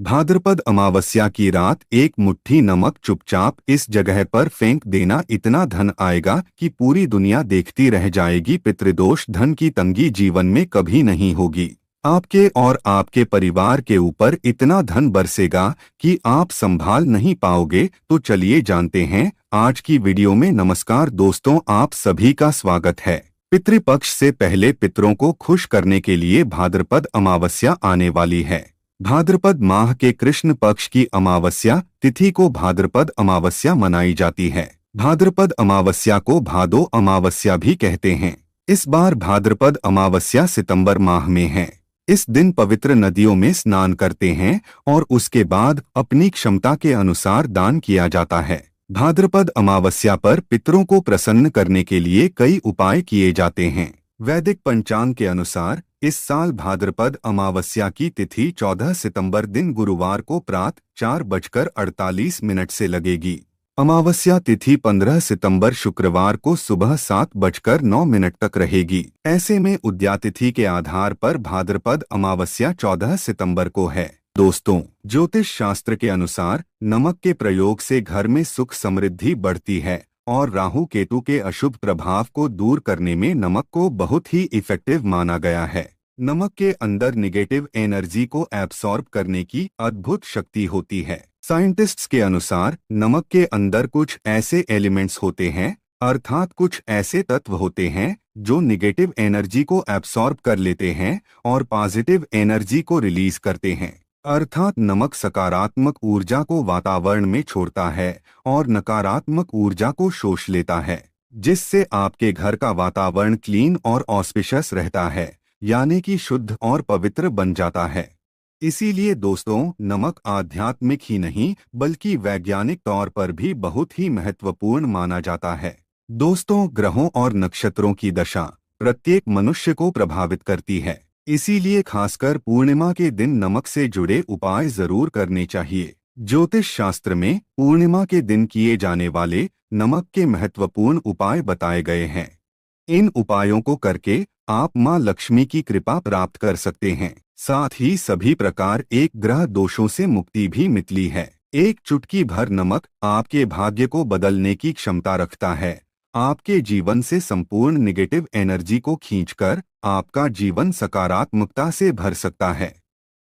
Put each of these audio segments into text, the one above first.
भाद्रपद अमावस्या की रात एक मुट्ठी नमक चुपचाप इस जगह पर फेंक देना, इतना धन आएगा कि पूरी दुनिया देखती रह जाएगी। पितृदोष, धन की तंगी जीवन में कभी नहीं होगी। आपके और आपके परिवार के ऊपर इतना धन बरसेगा कि आप संभाल नहीं पाओगे। तो चलिए जानते हैं आज की वीडियो में। नमस्कार दोस्तों, आप सभी का स्वागत है। पितृपक्ष से पहले पितरों को खुश करने के लिए भाद्रपद अमावस्या आने वाली है। भाद्रपद माह के कृष्ण पक्ष की अमावस्या तिथि को भाद्रपद अमावस्या मनाई जाती है। भाद्रपद अमावस्या को भादो अमावस्या भी कहते हैं। इस बार भाद्रपद अमावस्या सितंबर माह में है। इस दिन पवित्र नदियों में स्नान करते हैं और उसके बाद अपनी क्षमता के अनुसार दान किया जाता है। भाद्रपद अमावस्या पर पितरों को प्रसन्न करने के लिए कई उपाय किए जाते हैं। वैदिक पंचांग के अनुसार इस साल भाद्रपद अमावस्या की तिथि 14 सितंबर दिन गुरुवार को प्रातः 4:48 से लगेगी। अमावस्या तिथि 15 सितंबर शुक्रवार को सुबह 7:09 तक रहेगी। ऐसे में उदयातिथि के आधार पर भाद्रपद अमावस्या 14 सितंबर को है। दोस्तों, ज्योतिष शास्त्र के अनुसार नमक के प्रयोग से घर में सुख समृद्धि बढ़ती है और राहु केतु के अशुभ प्रभाव को दूर करने में नमक को बहुत ही इफेक्टिव माना गया है। नमक के अंदर निगेटिव एनर्जी को एब्सॉर्ब करने की अद्भुत शक्ति होती है। साइंटिस्ट्स के अनुसार नमक के अंदर कुछ ऐसे एलिमेंट्स होते हैं, अर्थात कुछ ऐसे तत्व होते हैं जो निगेटिव एनर्जी को एब्सॉर्ब कर लेते हैं और पॉजिटिव एनर्जी को रिलीज करते हैं। अर्थात नमक सकारात्मक ऊर्जा को वातावरण में छोड़ता है और नकारात्मक ऊर्जा को शोष लेता है, जिससे आपके घर का वातावरण क्लीन और ऑस्पिशियस रहता है, यानी कि शुद्ध और पवित्र बन जाता है। इसीलिए दोस्तों, नमक आध्यात्मिक ही नहीं बल्कि वैज्ञानिक तौर पर भी बहुत ही महत्वपूर्ण माना जाता है। दोस्तों, ग्रहों और नक्षत्रों की दशा प्रत्येक मनुष्य को प्रभावित करती है। इसीलिए खासकर पूर्णिमा के दिन नमक से जुड़े उपाय जरूर करने चाहिए। ज्योतिष शास्त्र में पूर्णिमा के दिन किए जाने वाले नमक के महत्वपूर्ण उपाय बताए गए हैं। इन उपायों को करके आप मां लक्ष्मी की कृपा प्राप्त कर सकते हैं। साथ ही सभी प्रकार एक ग्रह दोषों से मुक्ति भी मिलती है। एक चुटकी भर नमक आपके भाग्य को बदलने की क्षमता रखता है। आपके जीवन से संपूर्ण निगेटिव एनर्जी को खींचकर आपका जीवन सकारात्मकता से भर सकता है।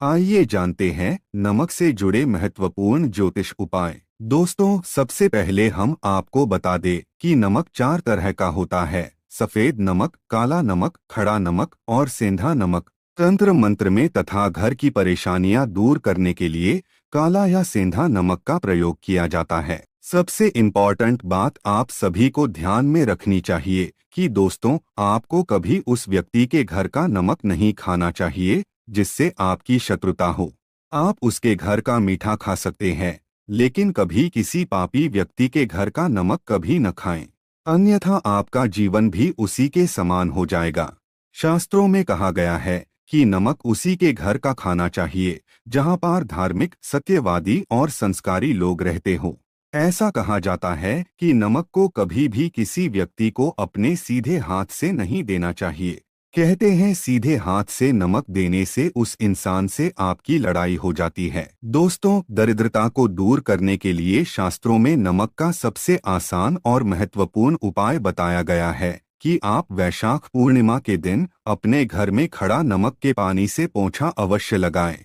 आइए जानते हैं नमक से जुड़े महत्वपूर्ण ज्योतिष उपाय। दोस्तों, सबसे पहले हम आपको बता दें कि नमक 4 तरह का होता है: सफेद नमक, काला नमक, खड़ा नमक और सेंधा नमक। तंत्र मंत्र में तथा घर की परेशानियां दूर करने के लिए काला या सेंधा नमक का प्रयोग किया जाता है। सबसे इम्पॉर्टेंट बात आप सभी को ध्यान में रखनी चाहिए कि दोस्तों, आपको कभी उस व्यक्ति के घर का नमक नहीं खाना चाहिए जिससे आपकी शत्रुता हो। आप उसके घर का मीठा खा सकते हैं, लेकिन कभी किसी पापी व्यक्ति के घर का नमक कभी न खाएं, अन्यथा आपका जीवन भी उसी के समान हो जाएगा। शास्त्रों में कहा गया है कि नमक उसी के घर का खाना चाहिए जहां पर धार्मिक, सत्यवादी और संस्कारी लोग रहते हों। ऐसा कहा जाता है कि नमक को कभी भी किसी व्यक्ति को अपने सीधे हाथ से नहीं देना चाहिए। कहते हैं सीधे हाथ से नमक देने से उस इंसान से आपकी लड़ाई हो जाती है। दोस्तों, दरिद्रता को दूर करने के लिए शास्त्रों में नमक का सबसे आसान और महत्वपूर्ण उपाय बताया गया है कि आप वैशाख पूर्णिमा के दिन अपने घर में खड़ा नमक के पानी से पोंछा अवश्य लगाएं।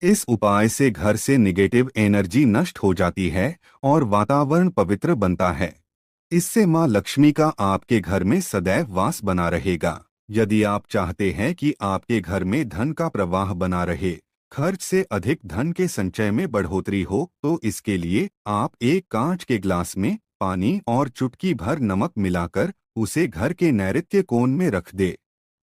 इस उपाय से घर से निगेटिव एनर्जी नष्ट हो जाती है और वातावरण पवित्र बनता है। इससे मां लक्ष्मी का आपके घर में सदैव वास बना रहेगा। यदि आप चाहते हैं कि आपके घर में धन का प्रवाह बना रहे, खर्च से अधिक धन के संचय में बढ़ोतरी हो, तो इसके लिए आप एक कांच के ग्लास में पानी और चुटकी भर नमक मिलाकर उसे घर के नैऋत्य कोण में रख दे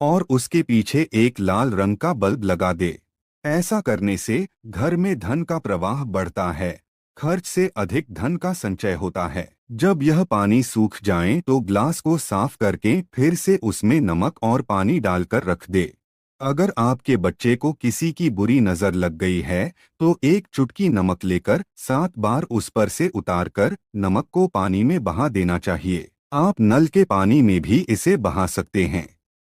और उसके पीछे एक लाल रंग का बल्ब लगा दे। ऐसा करने से घर में धन का प्रवाह बढ़ता है, खर्च से अधिक धन का संचय होता है। जब यह पानी सूख जाए तो ग्लास को साफ करके फिर से उसमें नमक और पानी डालकर रख दे। अगर आपके बच्चे को किसी की बुरी नजर लग गई है तो एक चुटकी नमक लेकर 7 बार उस पर से उतारकर नमक को पानी में बहा देना चाहिए। आप नल के पानी में भी इसे बहा सकते हैं।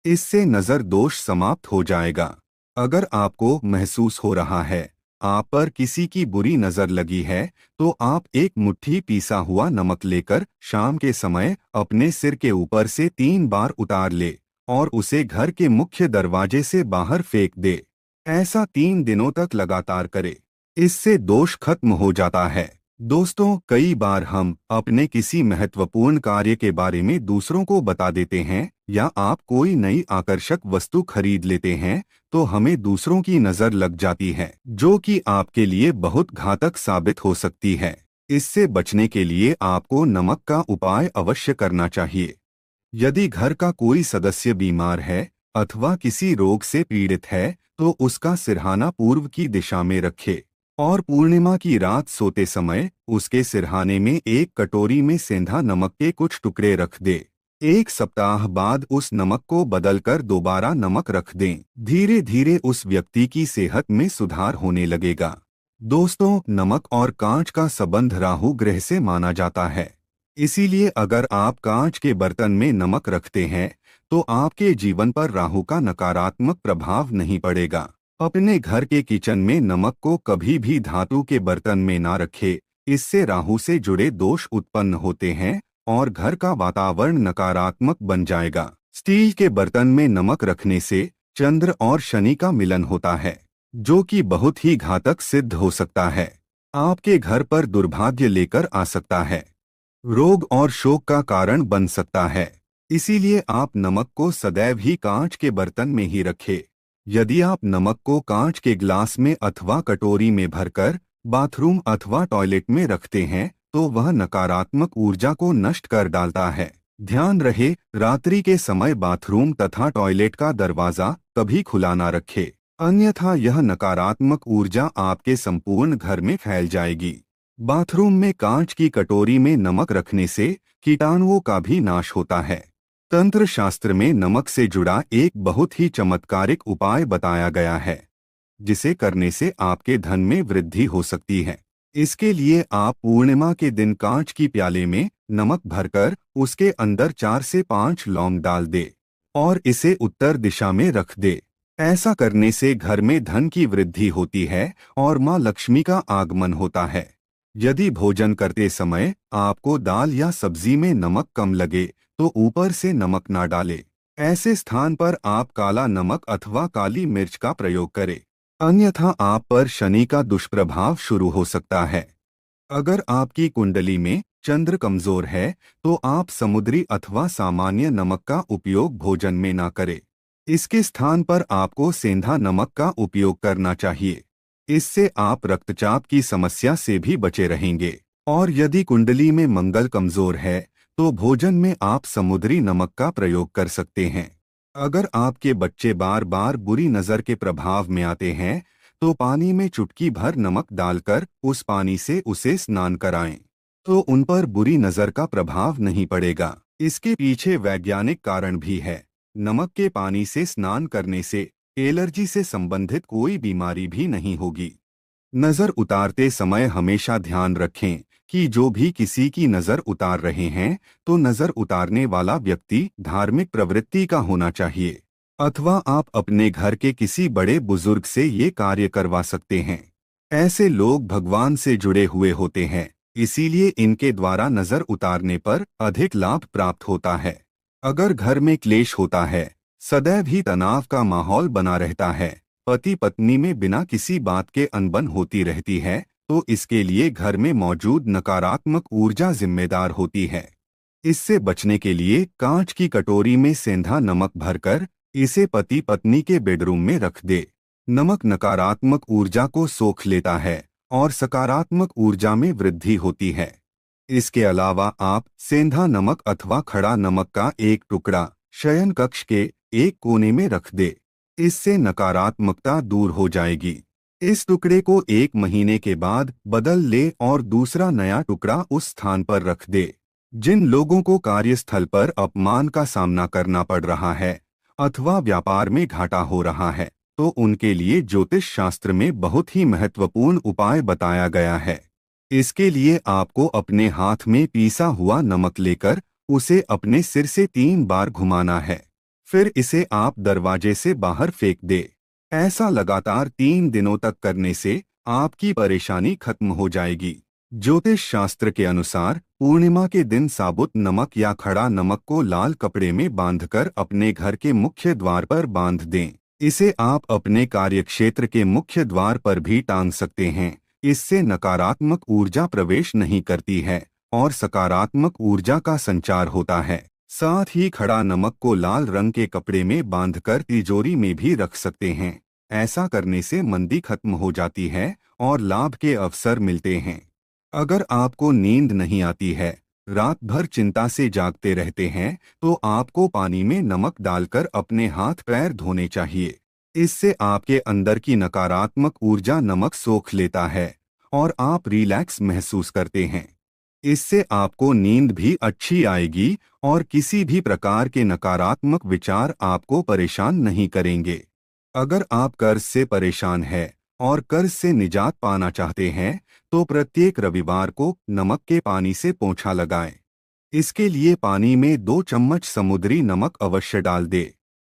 इससे नजर दोष समाप्त हो जाएगा। अगर आपको महसूस हो रहा है आप पर किसी की बुरी नजर लगी है तो आप एक मुट्ठी पीसा हुआ नमक लेकर शाम के समय अपने सिर के ऊपर से 3 बार उतार ले और उसे घर के मुख्य दरवाजे से बाहर फेंक दे। ऐसा 3 दिनों तक लगातार करे। इससे दोष खत्म हो जाता है। दोस्तों, कई बार हम अपने किसी महत्वपूर्ण कार्य के बारे में दूसरों को बता देते हैं या आप कोई नई आकर्षक वस्तु खरीद लेते हैं तो हमें दूसरों की नजर लग जाती है, जो कि आपके लिए बहुत घातक साबित हो सकती है। इससे बचने के लिए आपको नमक का उपाय अवश्य करना चाहिए। यदि घर का कोई सदस्य बीमार है अथवा किसी रोग से पीड़ित है तो उसका सिरहाना पूर्व की दिशा में रखे और पूर्णिमा की रात सोते समय उसके सिरहाने में एक कटोरी में सेंधा नमक के कुछ टुकड़े रख दे। 1 सप्ताह बाद उस नमक को बदलकर दोबारा नमक रख दें। धीरे धीरे उस व्यक्ति की सेहत में सुधार होने लगेगा। दोस्तों, नमक और कांच का संबंध राहु ग्रह से माना जाता है। इसीलिए अगर आप कांच के बर्तन में नमक रखते हैं तो आपके जीवन पर राहु का नकारात्मक प्रभाव नहीं पड़ेगा। अपने घर के किचन में नमक को कभी भी धातु के बर्तन में ना रखें। इससे राहु से जुड़े दोष उत्पन्न होते हैं और घर का वातावरण नकारात्मक बन जाएगा। स्टील के बर्तन में नमक रखने से चंद्र और शनि का मिलन होता है, जो कि बहुत ही घातक सिद्ध हो सकता है। आपके घर पर दुर्भाग्य लेकर आ सकता है, रोग और शोक का कारण बन सकता है। इसीलिए आप नमक को सदैव ही कांच के बर्तन में ही रखें। यदि आप नमक को कांच के ग्लास में अथवा कटोरी में भरकर बाथरूम अथवा टॉयलेट में रखते हैं तो वह नकारात्मक ऊर्जा को नष्ट कर डालता है। ध्यान रहे, रात्रि के समय बाथरूम तथा टॉयलेट का दरवाजा कभी खुला ना रखे, अन्यथा यह नकारात्मक ऊर्जा आपके संपूर्ण घर में फैल जाएगी। बाथरूम में कांच की कटोरी में नमक रखने से कीटाणुओं का भी नाश होता है। तंत्र शास्त्र में नमक से जुड़ा एक बहुत ही चमत्कारिक उपाय बताया गया है, जिसे करने से आपके धन में वृद्धि हो सकती है। इसके लिए आप पूर्णिमा के दिन कांच की प्याले में नमक भरकर उसके अंदर 4 से 5 लौंग डाल दे और इसे उत्तर दिशा में रख दे। ऐसा करने से घर में धन की वृद्धि होती है और मां लक्ष्मी का आगमन होता है। यदि भोजन करते समय आपको दाल या सब्जी में नमक कम लगे तो ऊपर से नमक ना डालें। ऐसे स्थान पर आप काला नमक अथवा काली मिर्च का प्रयोग करें, अन्यथा आप पर शनि का दुष्प्रभाव शुरू हो सकता है। अगर आपकी कुंडली में चंद्र कमजोर है तो आप समुद्री अथवा सामान्य नमक का उपयोग भोजन में ना करें। इसके स्थान पर आपको सेंधा नमक का उपयोग करना चाहिए। इससे आप रक्तचाप की समस्या से भी बचे रहेंगे। और यदि कुंडली में मंगल कमजोर है तो भोजन में आप समुद्री नमक का प्रयोग कर सकते हैं। अगर आपके बच्चे बार बार बुरी नजर के प्रभाव में आते हैं तो पानी में चुटकी भर नमक डालकर उस पानी से उसे स्नान कराएं, तो उन पर बुरी नजर का प्रभाव नहीं पड़ेगा। इसके पीछे वैज्ञानिक कारण भी है। नमक के पानी से स्नान करने से एलर्जी से संबंधित कोई बीमारी भी नहीं होगी। नजर उतारते समय हमेशा ध्यान रखें कि जो भी किसी की नजर उतार रहे हैं तो नजर उतारने वाला व्यक्ति धार्मिक प्रवृत्ति का होना चाहिए, अथवा आप अपने घर के किसी बड़े बुजुर्ग से ये कार्य करवा सकते हैं। ऐसे लोग भगवान से जुड़े हुए होते हैं, इसीलिए इनके द्वारा नजर उतारने पर अधिक लाभ प्राप्त होता है। अगर घर में क्लेश होता है, सदैव ही तनाव का माहौल बना रहता है, पति पत्नी में बिना किसी बात के अनबन होती रहती है, तो इसके लिए घर में मौजूद नकारात्मक ऊर्जा जिम्मेदार होती है। इससे बचने के लिए कांच की कटोरी में सेंधा नमक भरकर इसे पति पत्नी के बेडरूम में रख दे। नमक नकारात्मक ऊर्जा को सोख लेता है और सकारात्मक ऊर्जा में वृद्धि होती है। इसके अलावा आप सेंधा नमक अथवा खड़ा नमक का एक टुकड़ा शयन कक्ष के एक कोने में रख दे। इससे नकारात्मकता दूर हो जाएगी। इस टुकड़े को 1 महीने के बाद बदल ले और दूसरा नया टुकड़ा उस स्थान पर रख दे। जिन लोगों को कार्यस्थल पर अपमान का सामना करना पड़ रहा है अथवा व्यापार में घाटा हो रहा है, तो उनके लिए ज्योतिष शास्त्र में बहुत ही महत्वपूर्ण उपाय बताया गया है। इसके लिए आपको अपने हाथ में पीसा हुआ नमक लेकर उसे अपने सिर से 3 बार घुमाना है, फिर इसे आप दरवाजे से बाहर फेंक दे। ऐसा लगातार 3 दिनों तक करने से आपकी परेशानी खत्म हो जाएगी। ज्योतिष शास्त्र के अनुसार पूर्णिमा के दिन साबुत नमक या खड़ा नमक को लाल कपड़े में बांधकर अपने घर के मुख्य द्वार पर बांध दें। इसे आप अपने कार्यक्षेत्र के मुख्य द्वार पर भी टांग सकते हैं। इससे नकारात्मक ऊर्जा प्रवेश नहीं करती है और सकारात्मक ऊर्जा का संचार होता है। साथ ही खड़ा नमक को लाल रंग के कपड़े में बांधकर तिजोरी में भी रख सकते हैं। ऐसा करने से मंदी खत्म हो जाती है और लाभ के अवसर मिलते हैं। अगर आपको नींद नहीं आती है, रात भर चिंता से जागते रहते हैं, तो आपको पानी में नमक डालकर अपने हाथ पैर धोने चाहिए। इससे आपके अंदर की नकारात्मक ऊर्जा नमक सोख लेता है और आप रिलैक्स महसूस करते हैं। इससे आपको नींद भी अच्छी आएगी और किसी भी प्रकार के नकारात्मक विचार आपको परेशान नहीं करेंगे। अगर आप कर्ज से परेशान हैं और कर्ज से निजात पाना चाहते हैं, तो प्रत्येक रविवार को नमक के पानी से पोंछा लगाएं। इसके लिए पानी में 2 चम्मच समुद्री नमक अवश्य डाल दें।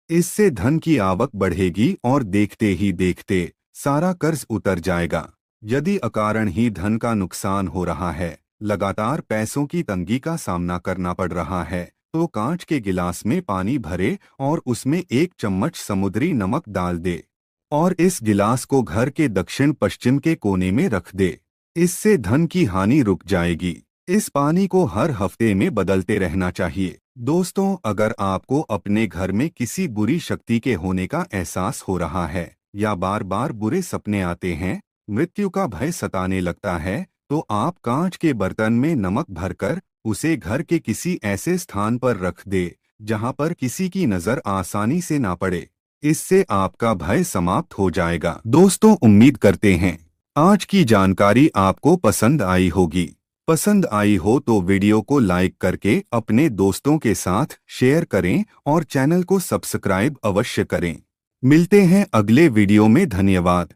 इससे धन की आवक बढ़ेगी और देखते ही देखते सारा कर्ज उतर जाएगा। यदि अकारण ही धन का नुकसान हो रहा है, लगातार पैसों की तंगी का सामना करना पड़ रहा है, तो कांच के गिलास में पानी भरे और उसमें 1 चम्मच समुद्री नमक डाल दे और इस गिलास को घर के दक्षिण पश्चिम के कोने में रख दे। इससे धन की हानि रुक जाएगी। इस पानी को हर हफ्ते में बदलते रहना चाहिए। दोस्तों, अगर आपको अपने घर में किसी बुरी शक्ति के होने का एहसास हो रहा है या बार बार बुरे सपने आते हैं, मृत्यु का भय सताने लगता है, तो आप कांच के बर्तन में नमक भरकर उसे घर के किसी ऐसे स्थान पर रख दे जहां पर किसी की नजर आसानी से ना पड़े। इससे आपका भय समाप्त हो जाएगा। दोस्तों, उम्मीद करते हैं आज की जानकारी आपको पसंद आई होगी। पसंद आई हो तो वीडियो को लाइक करके अपने दोस्तों के साथ शेयर करें और चैनल को सब्सक्राइब अवश्य करें। मिलते हैं अगले वीडियो में। धन्यवाद।